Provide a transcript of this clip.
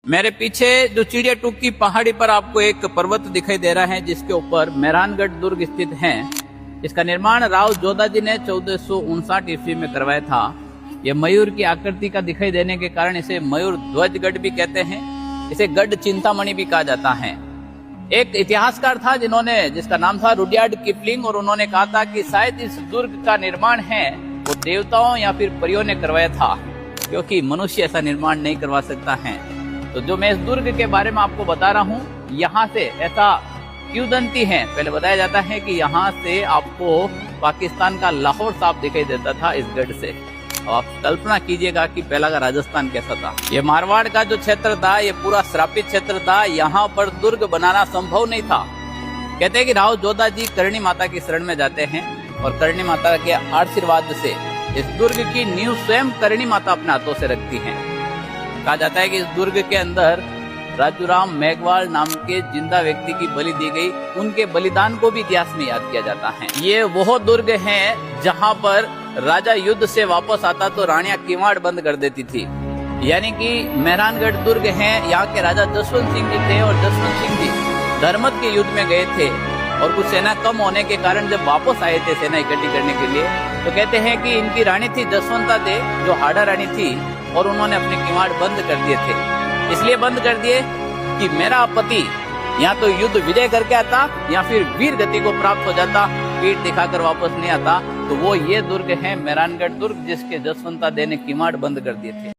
मेरे पीछे जो चिड़िया टूक की पहाड़ी पर आपको एक पर्वत दिखाई दे रहा है जिसके ऊपर मेहरानगढ़ दुर्ग स्थित है। इसका निर्माण राव जोधाजी ने 1459 ईस्वी में करवाया था। यह मयूर की आकृति का दिखाई देने के कारण इसे मयूर ध्वजगढ़ भी कहते हैं। इसे गढ़ चिंतामणि भी कहा जाता है। एक इतिहासकार था जिसका नाम था रुडयार्ड किपलिंग, और उन्होंने कहा था कि शायद इस दुर्ग का निर्माण है वो देवताओं या फिर परियों ने करवाया था, क्योंकि मनुष्य ऐसा निर्माण नहीं करवा सकता है। तो जो मैं इस दुर्ग के बारे में आपको बता रहा हूँ, यहाँ से ऐसा किंवदंती है। पहले बताया जाता है कि यहाँ से आपको पाकिस्तान का लाहौर साफ दिखाई देता था इस गढ़ से। अब आप कल्पना कीजिएगा कि पहला का राजस्थान कैसा था। ये मारवाड़ का जो क्षेत्र था ये पूरा श्रापित क्षेत्र था। यहाँ पर दुर्ग बनाना संभव नहीं था। कहते हैं कि राव जोधाजी करणी माता की शरण में जाते हैं और करणी माता के आशीर्वाद से इस दुर्ग की नींव स्वयं करणी माता अपने हाथों से रखती हैं। कहा जाता है कि इस दुर्ग के अंदर राजूराम मेघवाल नाम के जिंदा व्यक्ति की बलि दी गई। उनके बलिदान को भी इतिहास में याद किया जाता है। ये वो दुर्ग है जहां पर राजा युद्ध से वापस आता तो रानियां किवाड़ बंद कर देती थी। यानी कि मेहरानगढ़ दुर्ग है। यहाँ के राजा जसवंत सिंह जी थे और जसवंत सिंह जी धर्मत के युद्ध में गए थे और कुछ सेना कम होने के कारण जब वापस आए थे सेना इकट्ठी करने के लिए, तो कहते हैं कि इनकी रानी थी जसवंता दे, जो हाड़ा रानी थी, और उन्होंने अपने किवाड़ बंद कर दिए थे। इसलिए बंद कर दिए कि मेरा पति या तो युद्ध विजय करके आता या फिर वीर गति को प्राप्त हो जाता, पीठ दिखाकर वापस नहीं आता। तो वो ये दुर्ग है मेहरानगढ़ दुर्ग, जिसके जसवंता दे ने किवाड़ बंद कर दिए थे।